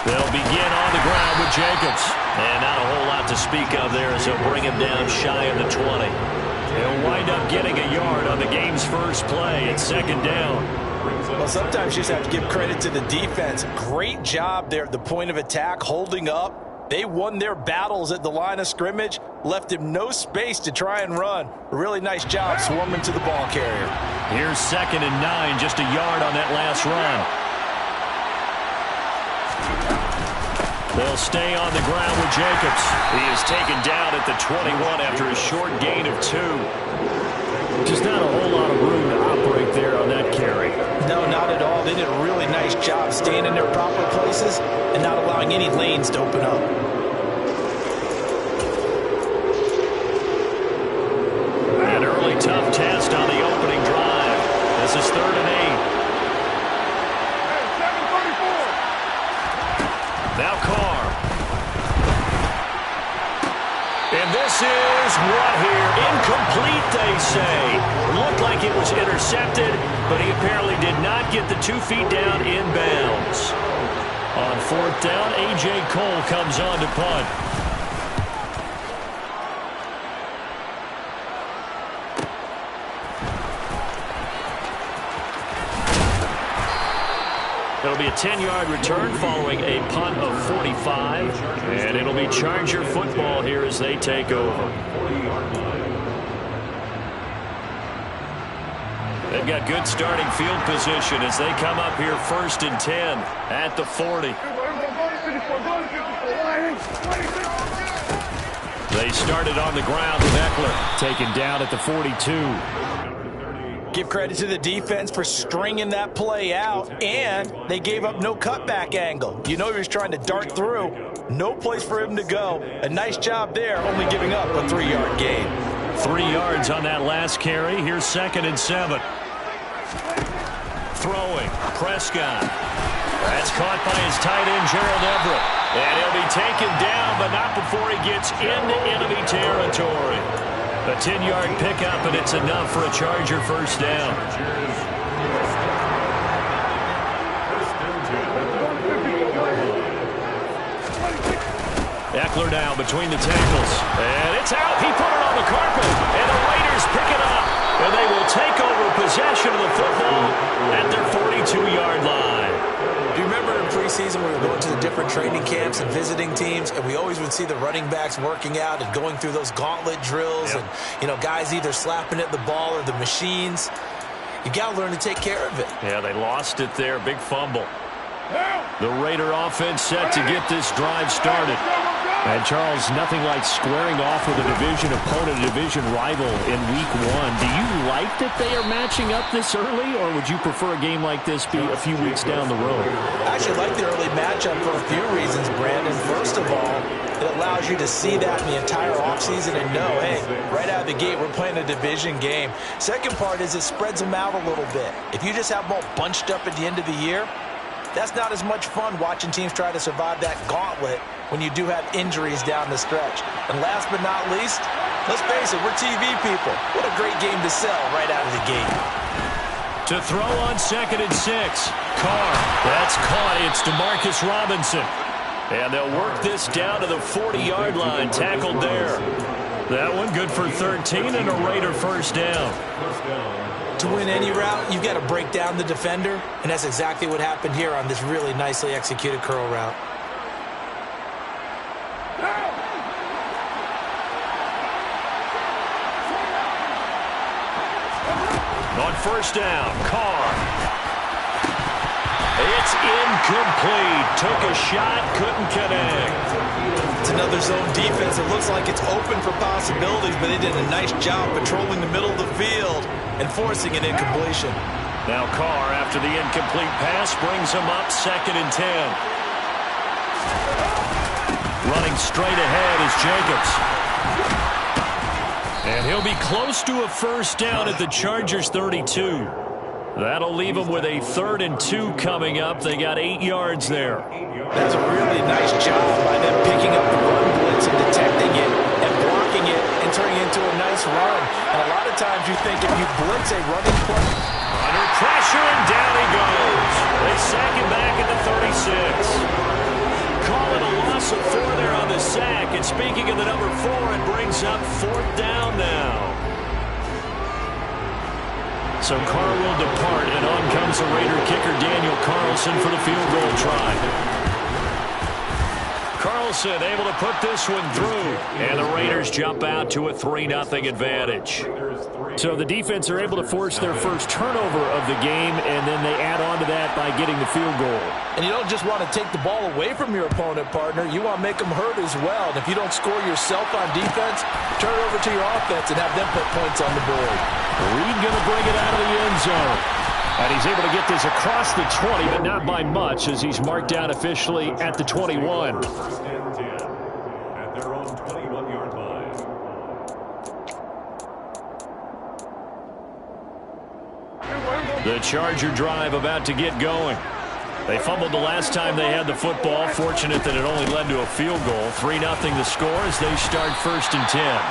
They'll begin on the ground with Jacobs. And not a whole lot to speak of there as they'll bring him down shy of the 20. He'll wind up getting a yard on the game's first play. It's second down. Well, sometimes you just have to give credit to the defense. Great job there at the point of attack, holding up. They won their battles at the line of scrimmage, left him no space to try and run. A really nice job swarming to the ball carrier. Here's 2nd and 9, just a yard on that last run. They'll stay on the ground with Jacobs. He is taken down at the 21 after a short gain of 2. Just not a whole lot of room to operate there on that carry. No, not at all. They did a really nice job staying in their proper places and not allowing any lanes to open up. An early tough test on the opening drive. This is 3rd and 8. Now Carr. And this is what here? Incomplete, they say. Looked like it was intercepted, but he apparently did not get the 2 feet down inbounds. On 4th down, A.J. Cole comes on to punt. It'll be a 10-yard return following a punt of 45. And it'll be Charger football here as they take over. They've got good starting field position as they come up here 1st and 10 at the 40. They started on the ground with Eckler, taken down at the 42. Give credit to the defense for stringing that play out, and they gave up no cutback angle. You know he was trying to dart through. No place for him to go. A nice job there, only giving up a 3-yard gain. 3 yards on that last carry. Here's 2nd and 7. Throwing, Prescott. That's caught by his tight end, Gerald Everett. And he'll be taken down, but not before he gets into enemy territory. A 10-yard pickup, and it's enough for a Charger first down. Eckler down between the tackles. And it's out. He put it on the carpet. And the Raiders pick it up. And they will take over possession of the football at their 42-yard line. Do you remember in preseason we were going to the different training camps and visiting teams, and we always would see the running backs working out and going through those gauntlet drills, and, you know, guys either slapping at the ball or the machines. You got to learn to take care of it. Yeah, they lost it there. Big fumble. The Raider offense set to get this drive started. And, Charles, nothing like squaring off with a division opponent, a division rival in Week 1. Do you like that they are matching up this early, or would you prefer a game like this be a few weeks down the road? I actually like the early matchup for a few reasons, Brandon. First of all, it allows you to see that in the entire offseason and know, hey, right out of the gate, we're playing a division game. Second part is it spreads them out a little bit. If you just have them all bunched up at the end of the year, that's not as much fun watching teams try to survive that gauntlet when you do have injuries down the stretch. And last but not least, let's face it, we're TV people. What a great game to sell right out of the gate. To throw on 2nd and 6. Carr. That's caught. It's DeMarcus Robinson. And they'll work this down to the 40-yard line. Tackled there. That one good for 13 and a Raider first down. To win any route, you've got to break down the defender, and that's exactly what happened here on this really nicely executed curl route. On first down, Carr. It's incomplete. Took a shot, couldn't connect. It's another zone defense. It looks like it's open for possibilities, but they did a nice job patrolling the middle of the field and forcing an incompletion. Now Carr, after the incomplete pass, brings him up 2nd and 10. Running straight ahead is Jacobs. And he'll be close to a first down at the Chargers 32. That'll leave them with a 3rd and 2 coming up. They got 8 yards there. That's a really nice job by them picking up the run blitz and detecting it and blocking it and turning it into a nice run. And a lot of times you think if you blitz a running play. Under pressure, and down he goes. They sack him back at the 36. sack. And speaking of the number 4, it brings up 4th down now. So Carr will depart, and on comes the Raider kicker, Daniel Carlson, for the field goal try. Carlson able to put this one through, and the Raiders jump out to a 3-0 advantage. So the defense are able to force their first turnover of the game, and then they add on to that by getting the field goal. And you don't just want to take the ball away from your opponent, partner. You want to make them hurt as well. And if you don't score yourself on defense, turn it over to your offense and have them put points on the board. Reed going to bring it out of the end zone. And he's able to get this across the 20, but not by much, as he's marked down officially at the 21. First and 10 at their own 21-yard line. The Charger drive about to get going. They fumbled the last time they had the football. Fortunate that it only led to a field goal. 3-0 the score as they start 1st and 10.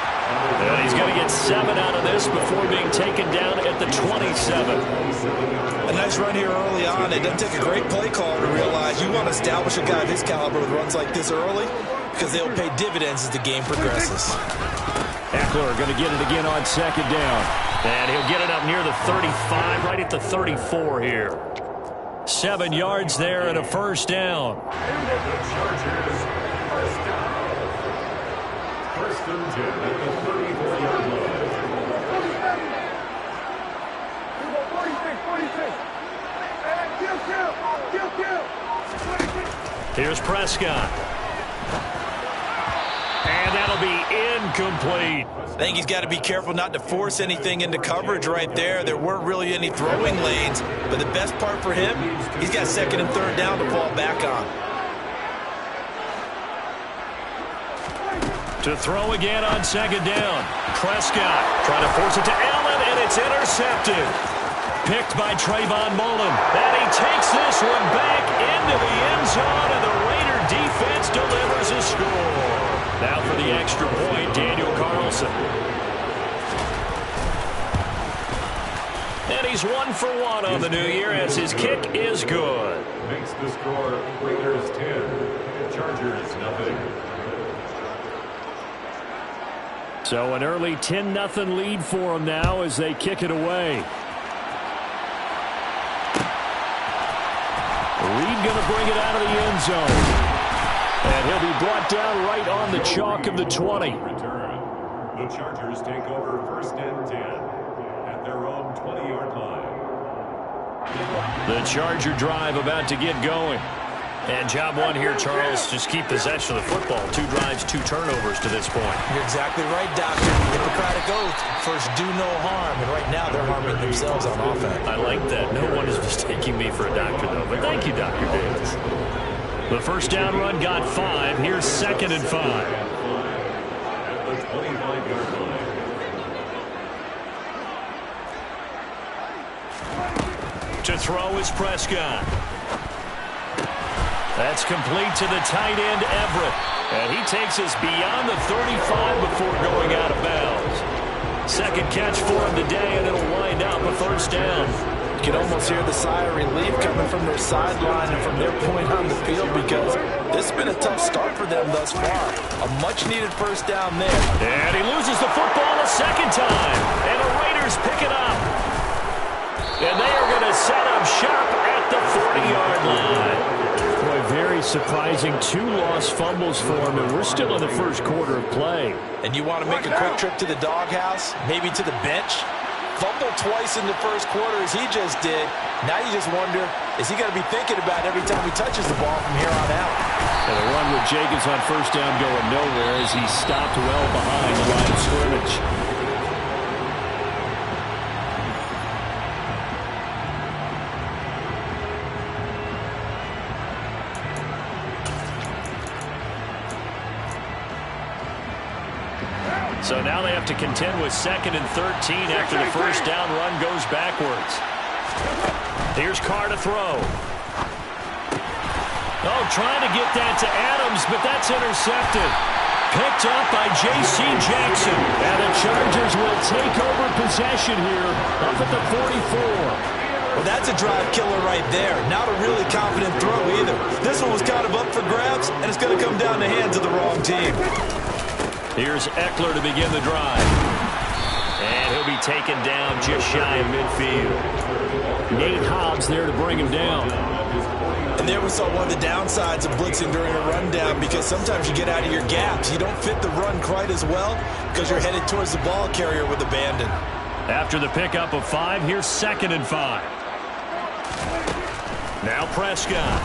And he's going to get 7 out of this before being taken down at the 27. A nice run here early on. It doesn't take a great play call to realize you want to establish a guy of his caliber with runs like this early, because they'll pay dividends as the game progresses. Eckler going to get it again on 2nd down. And he'll get it up near the 35, right at the 34 here. 7 yards there and a 1st down. The Chargers, 1st down. 1st and 10 at the 34-yard line. Here's Prescott. And that'll be incomplete. I think he's got to be careful not to force anything into coverage right there. There weren't really any throwing lanes, but the best part for him, he's got 2nd and 3rd down to fall back on. To throw again on 2nd down. Prescott trying to force it to Allen, and it's intercepted. Picked by Trayvon Mullen. And he takes this one back into the end zone, and the Raider defense delivers a score. Now for the extra point, Daniel Carlson. And he's 1 for 1 on the new year as his kick is good. Makes the score Raiders 10, Chargers 0. So an early 10-0 lead for them now as they kick it away. Reed going to bring it out of the end zone. And he'll be brought down right on the chalk of the 20. Return. The Chargers take over 1st and 10 at their own 20-yard line. The Charger drive about to get going. And job one here, Charles, just keep possession of the football. 2 drives, 2 turnovers to this point. You're exactly right, Doctor. Hippocratic oath. First, do no harm. And right now, they're harming themselves on offense. I like that. No one is mistaking me for a doctor, though. But thank you, Dr. Davis. The 1st down run got 5. Here's 2nd and 5. At the 25-yard line. To throw is Prescott. That's complete to the tight end, Everett. And he takes us beyond the 35 before going out of bounds. 2nd catch for him today, and it'll wind up a 1st down. You can almost hear the sigh of relief coming from their sideline and from their point on the field, because this has been a tough start for them thus far. A much-needed 1st down there. And he loses the football a 2nd time. And the Raiders pick it up. And they are going to set up shop at the 40-yard line. Boy, very surprising. 2 lost fumbles for him, and we're still in the 1st quarter of play. And you want to make a quick trip to the doghouse, maybe to the bench? Fumbled twice in the 1st quarter as he just did. Now you just wonder, is he going to be thinking about every time he touches the ball from here on out? And a run with Jacobs on 1st down going nowhere as he stopped well behind the line of scrimmage. So now they have to contend with 2nd and 13 after the 1st down run goes backwards. Here's Carr to throw. Oh, trying to get that to Adams, but that's intercepted. Picked up by J.C. Jackson. And the Chargers will take over possession here up at the 44. Well, that's a drive killer right there. Not a really confident throw either. This one was kind of up for grabs, and it's going to going to come down the hands of the wrong team. Here's Ekeler to begin the drive. And he'll be taken down just shy of midfield. Nate Hobbs there to bring him down. And there we saw one of the downsides of blitzing during a rundown, because sometimes you get out of your gaps. You don't fit the run quite as well because you're headed towards the ball carrier with abandon. After the pickup of 5, here's 2nd and 5. Now Prescott.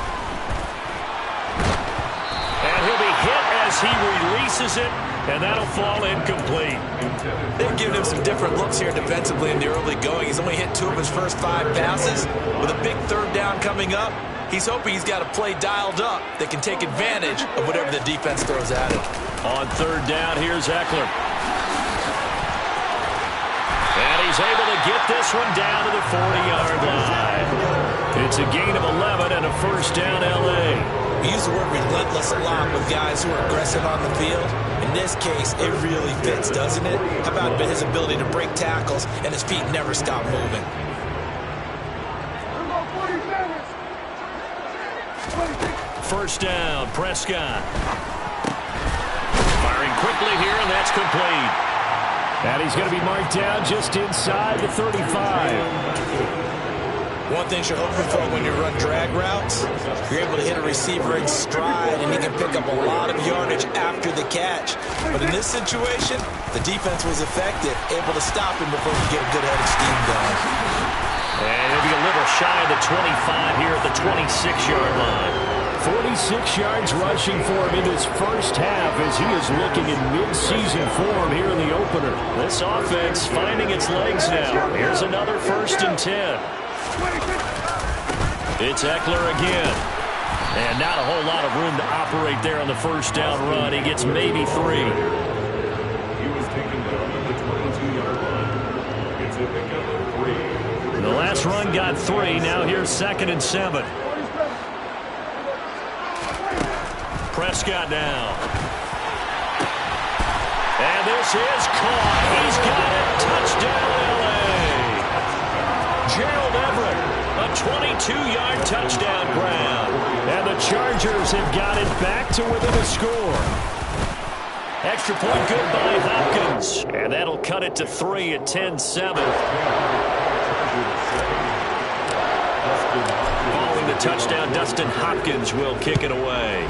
And he'll be hit as he releases it, and that'll fall incomplete. They've given him some different looks here defensively in the early going. He's only hit 2 of his first 5 passes. With a big 3rd down coming up, he's hoping he's got a play dialed up that can take advantage of whatever the defense throws at him. On 3rd down, here's Ekeler. And he's able to get this one down to the 40-yard line. It's a gain of 11 and a 1st down, L.A. We use the word relentless a lot with guys who are aggressive on the field. In this case, it really fits, doesn't it? How about his ability to break tackles and his feet never stop moving? First down, Prescott. Firing quickly here, and that's complete. And he's going to be marked down just inside the 35. One thing you're hoping for when you run drag routes, you're able to hit a receiver in stride, and he can pick up a lot of yardage after the catch. But in this situation, the defense was effective, able to stop him before he could get a good head of steam going. And he'll be a little shy of the 25 here at the 26-yard line. 46 yards rushing for him in his first half as he is looking in mid-season form here in the opener. This offense finding its legs now. Here's another 1st and 10. It's Ekeler again. And not a whole lot of room to operate there on the 1st down run. He gets maybe 3. He was taken down at the 22-yard line. It's a pickup of 3. The last run got 3. Now here's 2nd and 7. Prescott now. And this is caught. He's got it. Touchdown, L.A. Gerald Everett, a 22-yard touchdown grab. And the Chargers have got it back to within a score. Extra point good by Hopkins. And that'll cut it to 3 at 10-7. Following the touchdown, Dustin Hopkins will kick it away.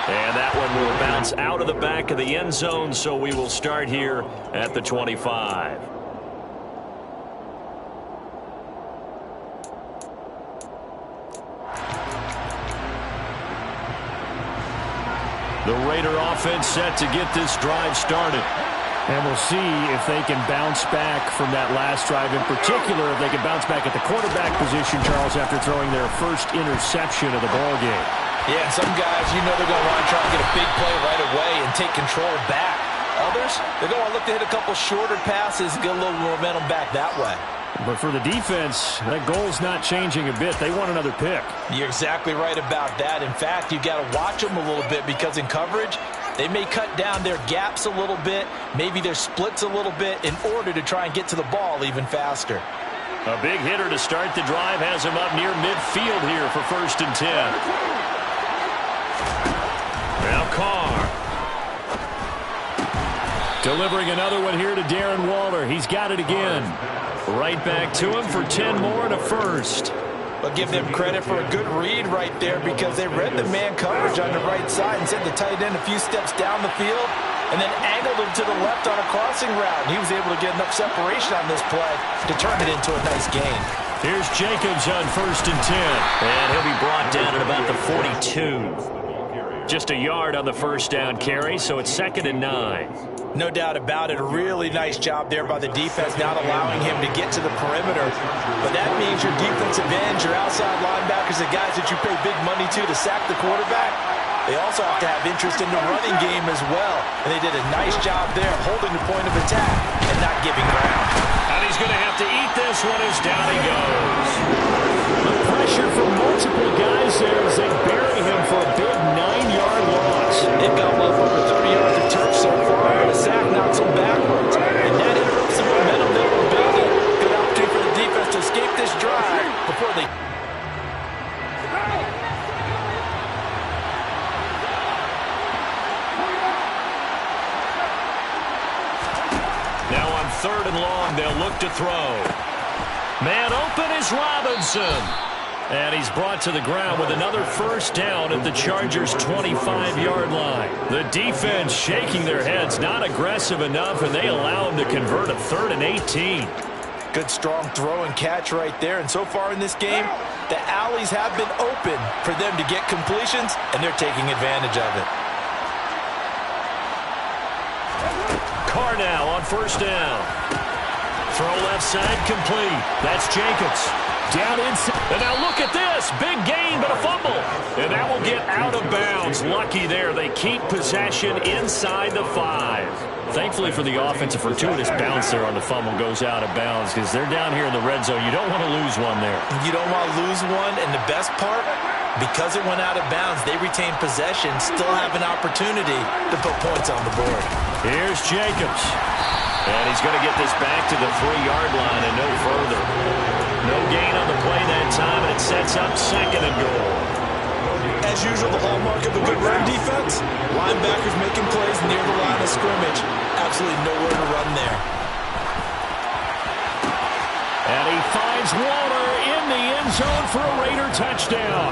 And that one will bounce out of the back of the end zone, so we will start here at the 25. The Raider offense set to get this drive started. And we'll see if they can bounce back from that last drive. In particular, if they can bounce back at the quarterback position, Charles, after throwing their first interception of the ballgame. Yeah, some guys, you know they're going to want to try and get a big play right away and take control back. Others, they're going to look to hit a couple shorter passes and get a little momentum back that way. But for the defense, that goal's not changing a bit. They want another pick. You're exactly right about that. In fact, you've got to watch them a little bit because in coverage, they may cut down their gaps a little bit, maybe their splits a little bit in order to try and get to the ball even faster. A big hitter to start the drive has him up near midfield here for 1st and 10. Now Carr. Delivering another one here to Darren Waller. He's got it again. Right back to him for 10 more and a 1st. But give them credit for a good read right there because they read the man coverage on the right side and sent the tight end a few steps down the field and then angled him to the left on a crossing route. He was able to get enough separation on this play to turn it into a nice gain. Here's Jacobs on 1st and 10. And he'll be brought down at about the 42. Just a yard on the 1st down carry, so it's 2nd and 9. No doubt about it. A really nice job there by the defense, not allowing him to get to the perimeter. But that means your defensive ends, your outside linebackers, the guys that you pay big money to sack the quarterback, they also have to have interest in the running game as well. And they did a nice job there holding the point of attack and not giving ground. And he's going to have to eat this one as down he goes. The pressure from multiple guys there as they bury him for a big 9-yard loss. They've got well over 30 yards of turf so far. The sack knocks them backwards. And that interrupts the momentum they were building. Good opportunity for the defense to escape this drive before they... 3rd and long. They'll look to throw. Man open is Robinson. And he's brought to the ground with another first down at the Chargers' 25-yard line. The defense shaking their heads, not aggressive enough, and they allow him to convert a 3rd and 18. Good strong throw and catch right there. And so far in this game, the alleys have been open for them to get completions, and they're taking advantage of it. Carr now on first down. Throw left side complete. That's Jacobs. Down inside. And now look at this. Big gain, but a fumble. And that will get out of bounds. Lucky there. They keep possession inside the 5. Thankfully for the offense, a fortuitous bounce there on the fumble goes out of bounds because they're down here in the red zone. You don't want to lose one there. You don't want to lose one. And the best part, because it went out of bounds, they retain possession, still have an opportunity to put points on the board. Here's Jacobs. And he's going to get this back to the 3-yard line and no further. No gain on the play that time, and it sets up 2nd and goal. As usual, the hallmark of a good run defense, linebackers making plays near the line of scrimmage. Absolutely nowhere to run there. And he finds Waller in the end zone for a Raider touchdown.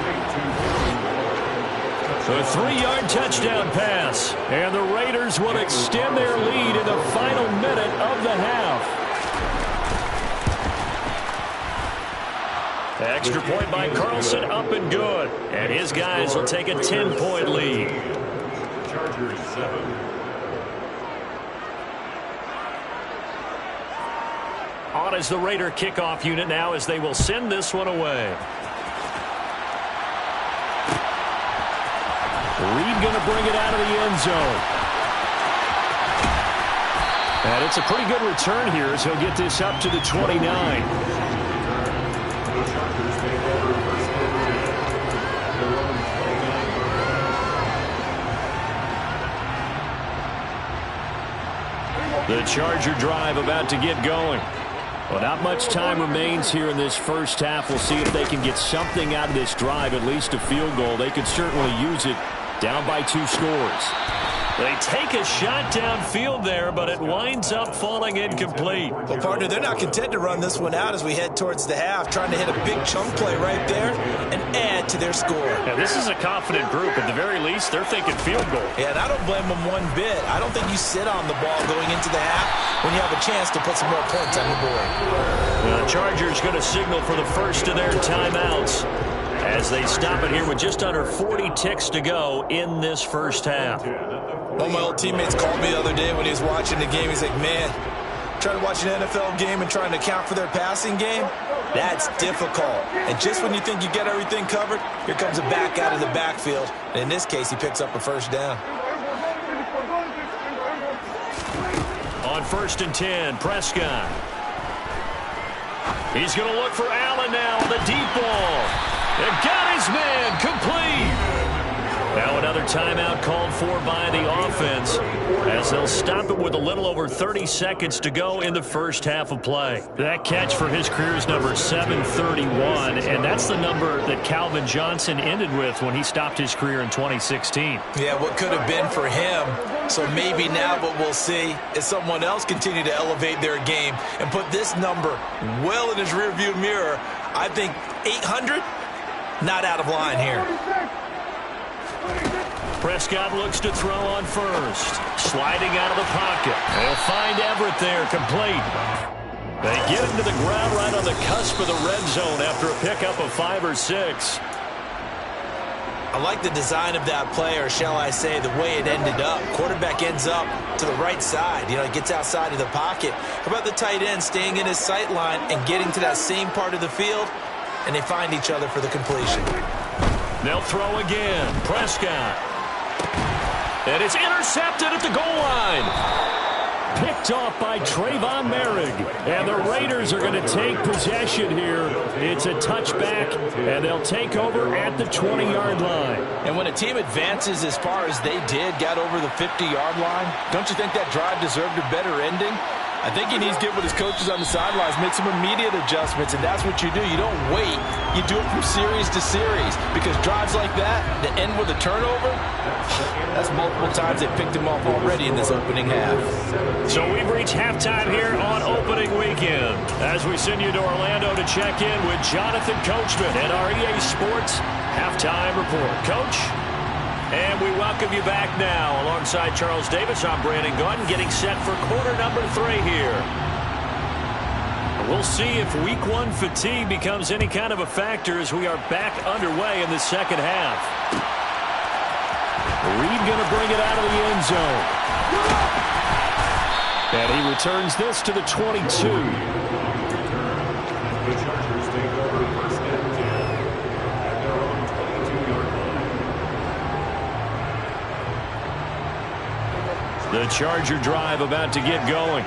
A 3-yard touchdown pass. And the Raiders will extend their lead in the final minute of the half. Extra point by Carlson, up and good. And his guys will take a 10-point lead. Chargers 7. On is the Raider kickoff unit now as they will send this one away. Reed going to bring it out of the end zone. And it's a pretty good return here as he'll get this up to the 29. The Charger drive about to get going. Well, not much time remains here in this first half. We'll see if they can get something out of this drive, at least a field goal. They could certainly use it down by 2 scores. They take a shot downfield there, but it winds up falling incomplete. Well, partner, they're not content to run this one out as we head towards the half, trying to hit a big chunk play right there and add to their score. Yeah, this is a confident group. At the very least, they're thinking field goal. Yeah, and I don't blame them one bit. I don't think you sit on the ball going into the half when you have a chance to put some more points on the board. The Chargers going to signal for the first of their timeouts as they stop it here with just under 40 ticks to go in this first half. One of my old teammates called me the other day when he was watching the game. He's like, man, trying to watch an NFL game and trying to account for their passing game, that's difficult. And just when you think you get everything covered, here comes a back out of the backfield. And in this case, he picks up a first down. On 1st and 10, Prescott. He's going to look for Allen now on the deep ball. And got his man complete. Now another timeout called for by the offense as they'll stop it with a little over 30 seconds to go in the first half of play. That catch for his career is number 731, and that's the number that Calvin Johnson ended with when he stopped his career in 2016. Yeah, what could have been for him. So maybe now what we'll see is someone else continue to elevate their game and put this number well in his rearview mirror. I think 800, not out of line here. Prescott looks to throw on first. Sliding out of the pocket. They'll find Everett there, complete. They get him to the ground right on the cusp of the red zone after a pickup of 5 or 6. I like the design of that play, or shall I say the way it ended up. Quarterback ends up to the right side. You know, he gets outside of the pocket. How about the tight end staying in his sight line and getting to that same part of the field, and they find each other for the completion. They'll throw again. Prescott. And it's intercepted at the goal line. Picked off by Trayvon Merrick. And the Raiders are going to take possession here. It's a touchback, and they'll take over at the 20-yard line. And when a team advances as far as they did, got over the 50-yard line, don't you think that drive deserved a better ending? I think he needs to get with his coaches on the sidelines, make some immediate adjustments, and that's what you do. You don't wait. You do it from series to series, because drives like that, that end with a turnover, that's multiple times they picked him off already in this opening half. So we've reached halftime here on opening weekend as we send you to Orlando to check in with Jonathan Coachman at our EA Sports Halftime Report. Coach? And we welcome you back now. Alongside Charles Davis, I'm Brandon Gaudin, getting set for quarter number 3 here. We'll see if week 1 fatigue becomes any kind of a factor as we are back underway in the second half. Reed going to bring it out of the end zone. And he returns this to the 22. The Chargers take over first and 10 at their own 22-yard line. The Charger drive about to get going.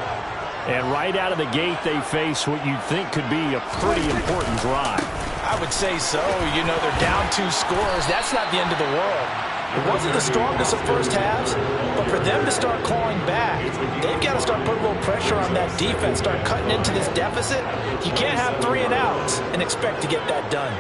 And right out of the gate, they face what you'd think could be a pretty important drive. I would say so. You know, they're down 2 scores. That's not the end of the world. It wasn't the strongest of first halves, but for them to start clawing back, they've got to start putting a little pressure on that defense, start cutting into this deficit. You can't have 3 and outs and expect to get that done.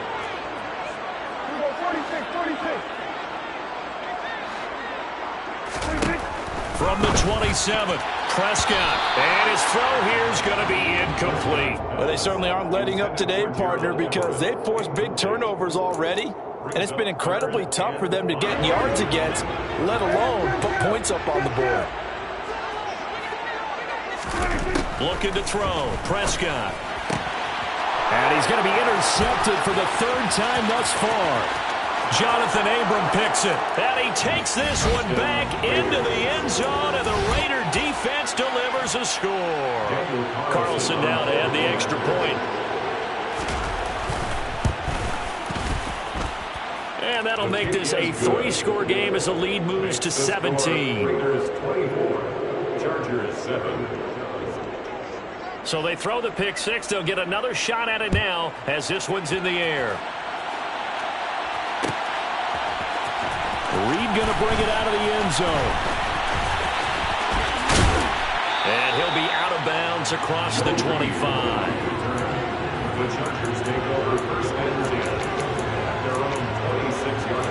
From the 27th, Prescott. And his throw here is going to be incomplete. Well, they certainly aren't letting up today, partner, because they've forced big turnovers already. And it's been incredibly tough for them to get yards against, let alone put points up on the board. Looking to throw, Prescott. And he's going to be intercepted for the 3rd time thus far. Jonathan Abram picks it. And he takes this one back into the end zone, and the Raider defense delivers a score. Carlson down to add the extra point. And that'll make this a 3-score game as the lead moves to 17. Raiders 24, Chargers 7. So they throw the pick 6. They'll get another shot at it now as this one's in the air. Reed going to bring it out of the end zone. And he'll be out of bounds across the 25. The Chargers take over first and 10 at their own 26-yard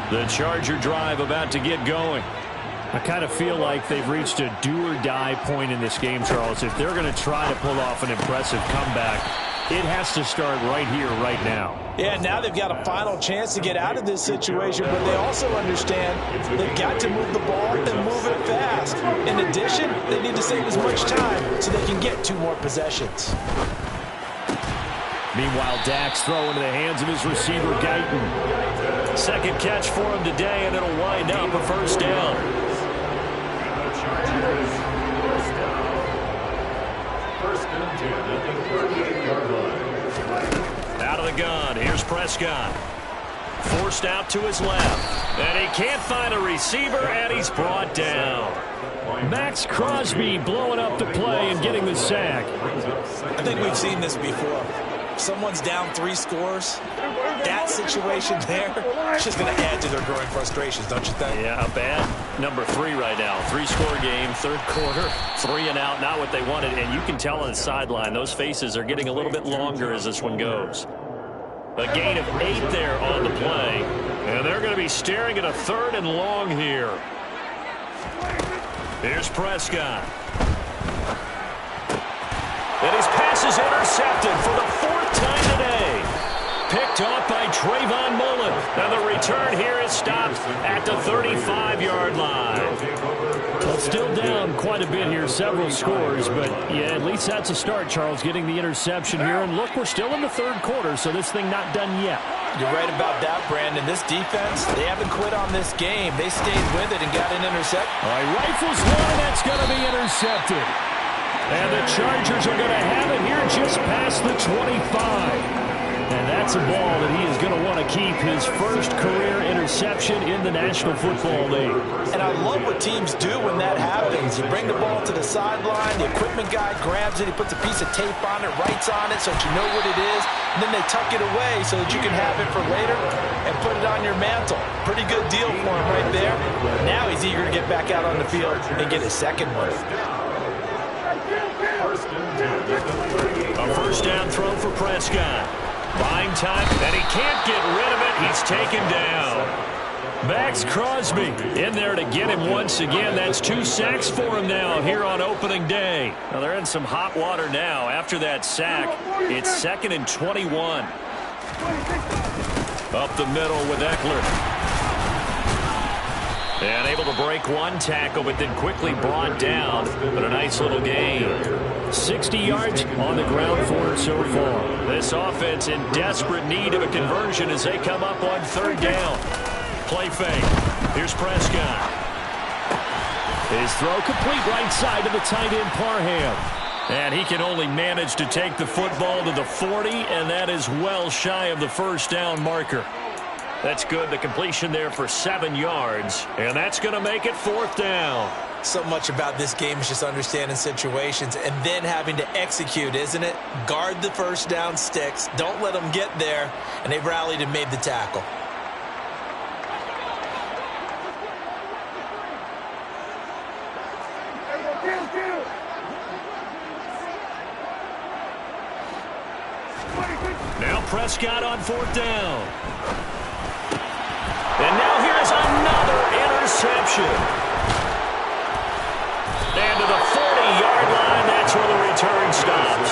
line. The Charger drive about to get going. I kind of feel like they've reached a do-or-die point in this game, Charles. If they're going to try to pull off an impressive comeback, it has to start right here, right now. Yeah, now they've got a final chance to get out of this situation, but they also understand they've got to move the ball and move it fast. In addition, they need to save as much time so they can get 2 more possessions. Meanwhile, Dak's throw into the hands of his receiver, Guyton. Second catch for him today, and it'll wind up a first down. And the Chargers first down. First and 10 at the 38-yard line. Out of the gun, here's Prescott. Forced out to his left. And he can't find a receiver, and he's brought down. Max Crosby blowing up the play and getting the sack. I think we've seen this before. Someone's down 3 scores. That situation there, it's just going to add to their growing frustrations, don't you think? Yeah, a bad number 3 right now. 3-score game, 3rd quarter, 3 and out, not what they wanted. And you can tell on the sideline, those faces are getting a little bit longer as this one goes. A gain of 8 there on the play. And they're going to be staring at a 3rd and long here. Here's Prescott. And his pass is intercepted for the 4th time today. Picked off by Trayvon Mullen. And the return here is stopped at the 35-yard line. Well, still down quite a bit here, several scores. But, yeah, at least that's a start, Charles, getting the interception here. And, look, we're still in the 3rd quarter, so this thing not done yet. You're right about that, Brandon. This defense, they haven't quit on this game. They stayed with it and got an interception. All right, rifles one, that's going to be intercepted. And the Chargers are going to have it here just past the 25. And that's a ball that he is going to want to keep, his first career interception in the National Football League. And I love what teams do when that happens. You bring the ball to the sideline, the equipment guy grabs it, he puts a piece of tape on it, writes on it so that you know what it is, and then they tuck it away so that you can have it for later and put it on your mantle. Pretty good deal for him right there. Now he's eager to get back out on the field and get his second one. A first down throw for Prescott. Buying time, and he can't get rid of it. He's taken down. Max Crosby in there to get him once again. That's 2 sacks for him now here on opening day. Now they're in some hot water now. After that sack, it's 2nd and 21. Up the middle with Eckler. And able to break one tackle, but then quickly brought down. But a nice little gain. 60 yards on the ground for it so far. This offense in desperate need of a conversion as they come up on 3rd down. Play fake. Here's Prescott. His throw complete right side to the tight end Parham. And he can only manage to take the football to the 40, and that is well shy of the first down marker. That's good. The completion there for 7 yards. And that's going to make it 4th down. So much about this game is just understanding situations and then having to execute, isn't it? Guard the first down sticks. Don't let them get there. And they rallied and made the tackle. Now Prescott on 4th down. And now here's another interception. And to the 40-yard line, that's where the return stops.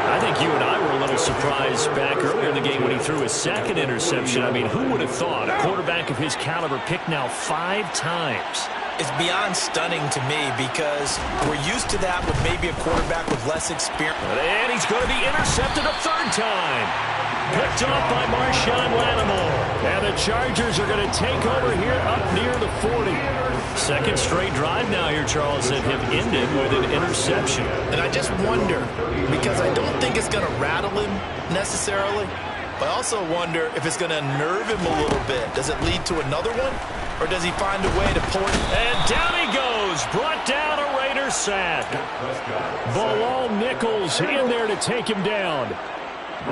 I think you and I were a little surprised back earlier in the game when he threw his 2nd interception. I mean, who would have thought a quarterback of his caliber picked now 5 times? It's beyond stunning to me because we're used to that with maybe a quarterback with less experience. And he's going to be intercepted a 3rd time. Picked off by Marshawn Lattimore. And the Chargers are going to take over here up near the 40. 2nd straight drive now here, Charles, that have ended with an interception. And I just wonder, because I don't think it's going to rattle him necessarily, but I also wonder if it's going to unnerve him a little bit. Does it lead to another one? Or does he find a way to pull it? And down he goes. Brought down a Raider sack. Bilal Nichols in there to take him down.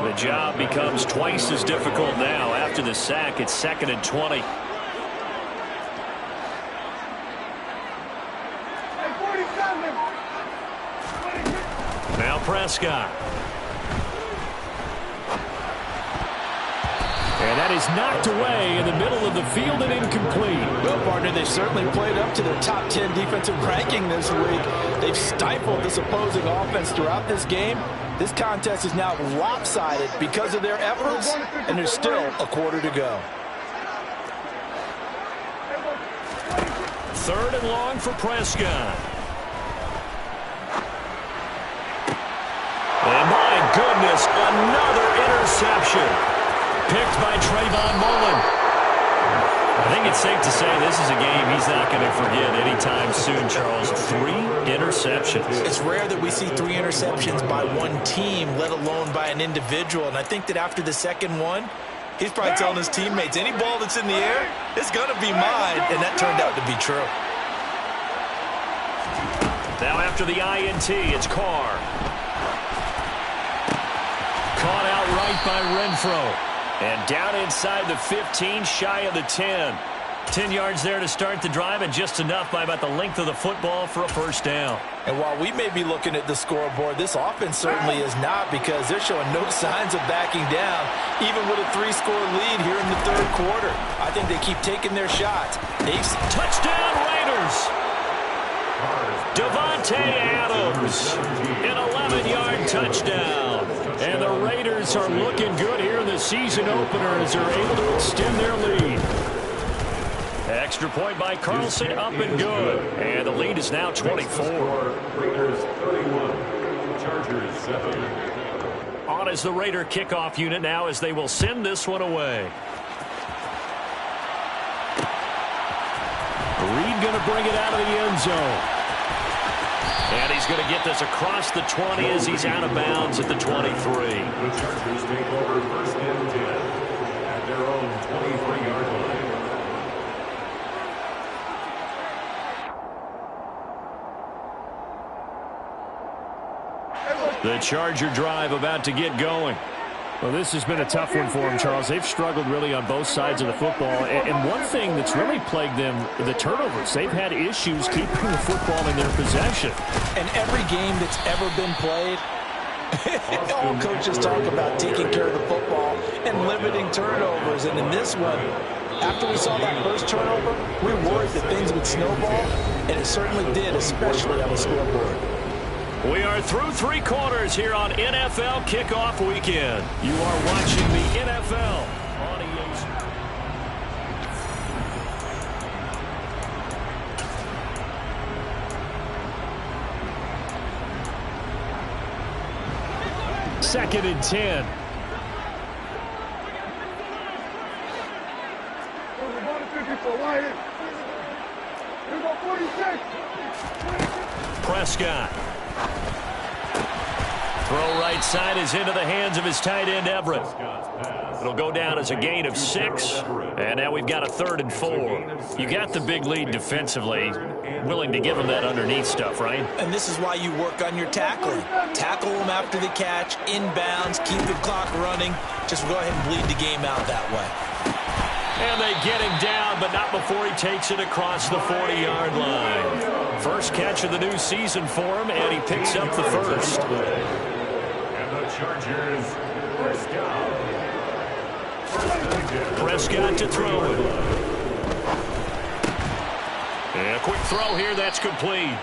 The job becomes twice as difficult now. After the sack, it's 2nd and 20. Now Prescott. And that is knocked away in the middle of the field and incomplete. Well, partner, they certainly played up to their top 10 defensive ranking this week. They've stifled this opposing offense throughout this game. This contest is now lopsided because of their efforts, and there's still a quarter to go. 3rd and long for Prescott. And my goodness, another interception. Picked by Trayvon Mullen. I think it's safe to say this is a game he's not going to forget anytime soon, Charles. 3 interceptions. It's rare that we see 3 interceptions by one team, let alone by an individual. And I think that after the 2nd one, he's probably telling his teammates, any ball that's in the air, it's going to be mine. And that turned out to be true. Now after the INT, it's Carr. Caught out right by Renfro. And down inside the 15, shy of the 10. 10 yards there to start the drive, and just enough by about the length of the football for a first down. And while we may be looking at the scoreboard, this offense certainly is not, because they're showing no signs of backing down, even with a 3-score lead here in the 3rd quarter. I think they keep taking their shots. Touchdown Raiders! Davante Adams, an 11-yard touchdown. And the Raiders are looking good here in the season opener as they're able to extend their lead. Extra point by Carlson, up and good. And the lead is now 24. Raiders 31, Chargers 7. On as the Raider kickoff unit now as they will send this one away. Reed going to bring it out of the end zone. And he's going to get this across the 20 as he's out of bounds at the 23. The Chargers take over 1st and 10 at their own 23-yard line. The Charger drive about to get going. Well, this has been a tough one for them, Charles. They've struggled really on both sides of the football. And one thing that's really plagued them, the turnovers. They've had issues keeping the football in their possession. And every game that's ever been played, all coaches talk about taking care of the football and limiting turnovers. And in this one, after we saw that first turnover, we worried that things would snowball, and it certainly did, especially on the scoreboard. We are through 3 quarters here on NFL Kickoff Weekend. You are watching the NFL on EA Sports. 2nd and 10. Prescott. Throw right side is into the hands of his tight end, Everett. It'll go down as a gain of 6. And now we've got a 3rd and 4. You got the big lead defensively. Willing to give him that underneath stuff, right? And this is why you work on your tackling. Tackle him after the catch, inbounds, keep the clock running. Just go ahead and bleed the game out that way. And they get him down, but not before he takes it across the 40-yard line. First catch of the new season for him, and he picks up the first. And the Chargers, first down. Prescott to throw it. And a quick throw here, that's complete.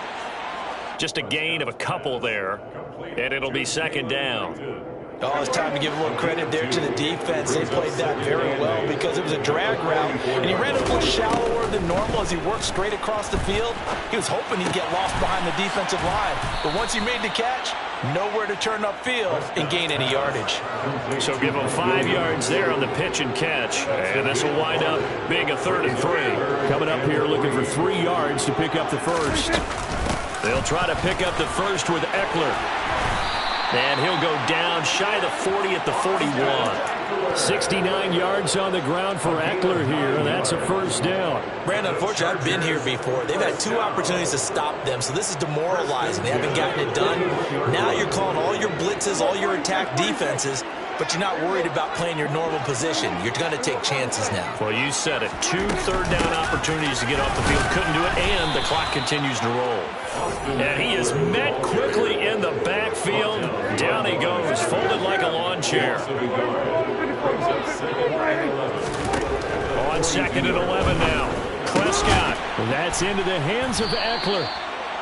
Just a gain of a couple there, and it'll be 2nd down. Oh, it's time to give a little credit there to the defense. They played that very well because it was a drag route, and he ran a little shallower than normal as he worked straight across the field. He was hoping he'd get lost behind the defensive line, but once he made the catch, nowhere to turn upfield and gain any yardage. So give him 5 yards there on the pitch and catch, and this will wind up being a 3rd and 3. Coming up here looking for 3 yards to pick up the first. They'll try to pick up the first with Eckler. And he'll go down shy of the 40 at the 41. 69 yards on the ground for Eckler here, and that's a first down. Brandon, unfortunately, I've been here before. They've had 2 opportunities to stop them, so this is demoralizing. They haven't gotten it done. Now you're calling all your blitzes, all your attack defenses, but you're not worried about playing your normal position. You're going to take chances now. Well, you said it. 2 third-down opportunities to get off the field. Couldn't do it, and the clock continues to roll. And he is met quickly in the backfield. Down he goes, folded like a lawn chair. On 2nd and 11 now. Prescott. That's into the hands of Eckler.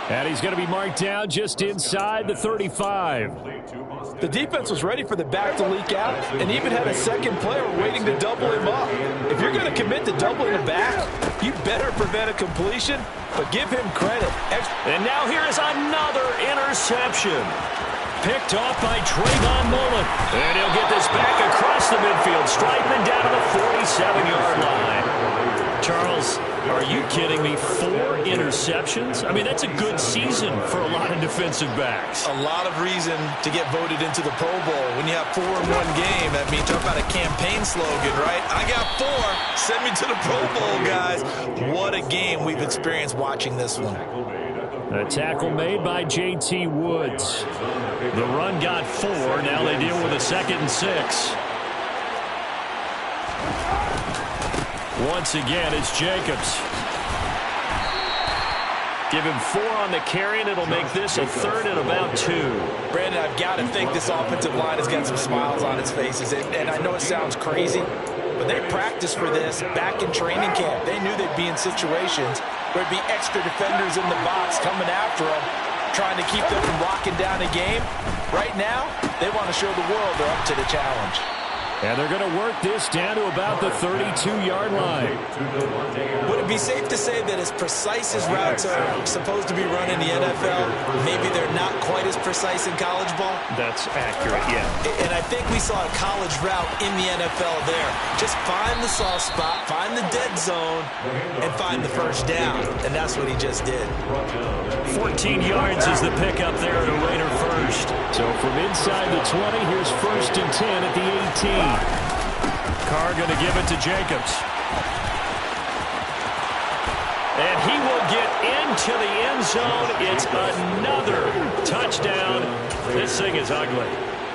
And he's going to be marked down just inside the 35. The defense was ready for the back to leak out and even had a second player waiting to double him up. If you're going to commit to doubling the back, you better prevent a completion, but give him credit. And now here is another interception. Picked off by Trayvon Mullen. And he'll get this back across the midfield, striding down to the 47-yard line. Charles, are you kidding me? 4 interceptions? I mean, that's a good season for a lot of defensive backs. A lot of reason to get voted into the Pro Bowl. When you have 4 in one game, that means talk about a campaign slogan, right? I got 4. Send me to the Pro Bowl, guys. What a game we've experienced watching this one. A tackle made by J.T. Woods. The run got 4. Now they deal with a 2nd and 6. Once again, it's Jacobs. Give him 4 on the carry, and it'll make this a 3rd and about 2. Brandon, I've got to think this offensive line has got some smiles on its faces. And I know it sounds crazy, but they practiced for this back in training camp. They knew they'd be in situations where there'd be extra defenders in the box coming after them, trying to keep them from locking down a game. Right now, they want to show the world they're up to the challenge. And they're going to work this down to about the 32-yard line. Would it be safe to say that as precise as routes are supposed to be run in the NFL, maybe they're not quite as precise in college ball? That's accurate, yeah. And I think we saw a college route in the NFL there. Just find the soft spot, find the dead zone, and find the first down. And that's what he just did. 14 yards is the pickup there at a Raider first. So from inside the 20, here's 1st and 10 at the 18. Carr going to give it to Jacobs. And he will get into the end zone. It's another touchdown. This thing is ugly.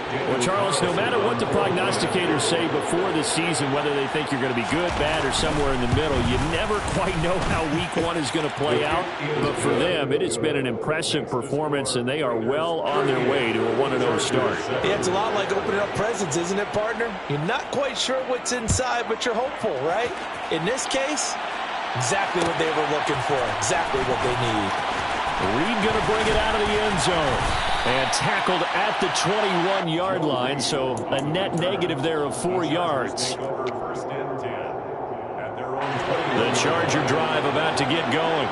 Well, Charles, no matter what the prognosticators say before the season, whether they think you're going to be good, bad, or somewhere in the middle, you never quite know how week 1 is going to play out. But for them, it has been an impressive performance, and they are well on their way to a 1-0 start. Yeah, it's a lot like opening up presents, isn't it, partner? You're not quite sure what's inside, but you're hopeful, right? In this case, exactly what they were looking for, exactly what they need. Reed going to bring it out of the end zone. And tackled at the 21-yard line, so a net negative there of 4 yards. The Charger drive about to get going.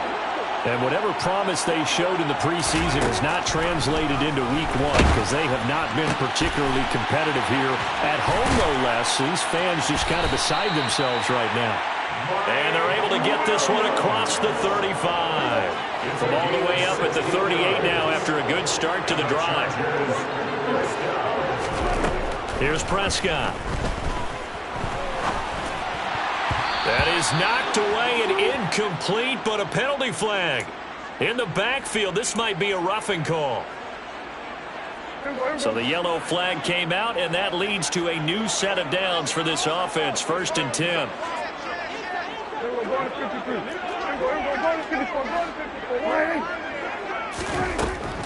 And whatever promise they showed in the preseason has not translated into week 1 because they have not been particularly competitive here. At home, no less. These fans just kind of beside themselves right now. And they're able to get this one across the 35. From all the way up at the 38 now after a good start to the drive. Here's Prescott. That is knocked away and incomplete, but a penalty flag. In the backfield, this might be a roughing call. So the yellow flag came out, and that leads to a new set of downs for this offense. 1st and 10.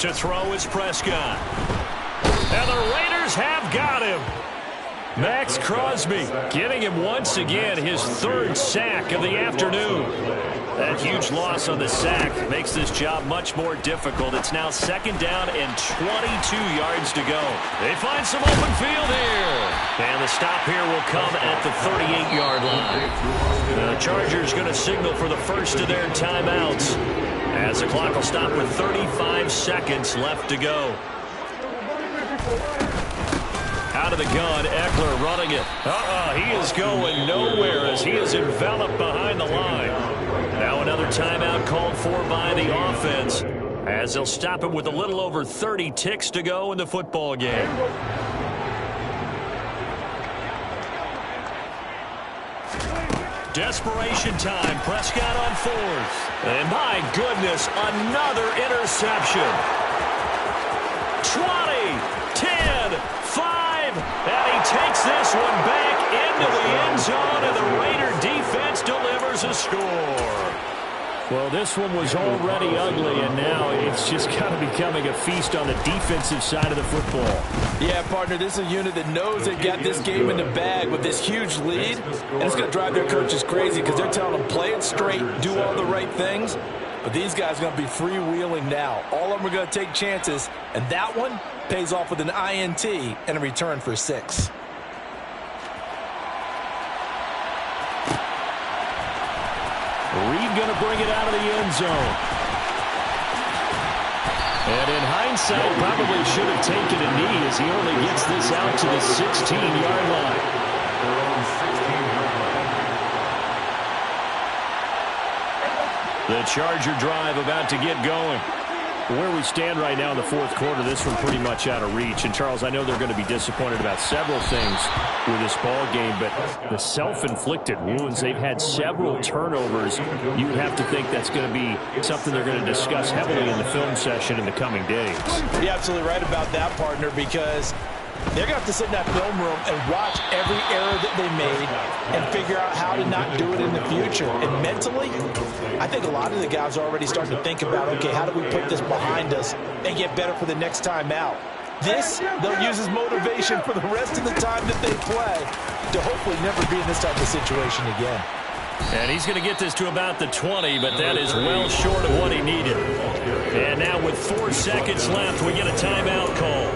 To throw is Prescott. And the Raiders have got him. Max Crosby getting him once again his 3rd sack of the afternoon. That huge loss on the sack makes this job much more difficult. It's now 2nd down and 22 yards to go. They find some open field here. And the stop here will come at the 38-yard line. The Chargers going to signal for the first of their timeouts as the clock will stop with 35 seconds left to go. Out of the gun, Eckler running it. He is going nowhere as he is enveloped behind the line. Now another timeout called for by the offense as they'll stop him with a little over 30 ticks to go in the football game. Desperation time. Prescott on 4th. And my goodness, another interception. 20, 10, 5, and he takes this one back into the end zone, and the Raider defense delivers a score. Well, this one was already ugly, and now it's just kind of becoming a feast on the defensive side of the football. Yeah, partner, this is a unit that knows they've got this game in the bag with this huge lead, and it's going to drive their coaches crazy because they're telling them play it straight, do all the right things. But these guys are going to be freewheeling now. All of them are going to take chances, and that one pays off with an INT and a return for 6. Reed going to bring it out of the end zone. And in hindsight, probably should have taken a knee as he only gets this out to the 16-yard line. The Charger drive about to get going. Where we stand right now in the 4th quarter, this one pretty much out of reach. And, Charles, I know they're going to be disappointed about several things with this ball game, but the self-inflicted wounds, they've had several turnovers. You would have to think that's going to be something they're going to discuss heavily in the film session in the coming days. You're absolutely right about that, partner, because they're going to have to sit in that film room and watch every error that they made and figure out how to not do it in the future. And mentally, I think a lot of the guys are already starting to think about, okay, how do we put this behind us and get better for the next time out? This, they'll use as motivation for the rest of the time that they play to hopefully never be in this type of situation again. And he's going to get this to about the 20, but that is well short of what he needed. And now with 4 seconds left, we get a timeout call.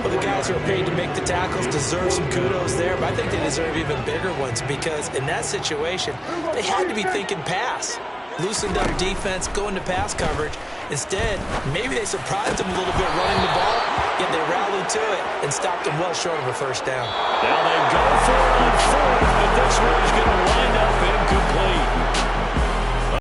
Well, the guys who are paid to make the tackles deserve some kudos there, but I think they deserve even bigger ones because in that situation, they had to be thinking pass. Loosened up defense, going to pass coverage. Instead, maybe they surprised them a little bit running the ball, yet they rallied to it and stopped them well short of a first down. Now they go for it on fourth, but this one is going to wind up incomplete.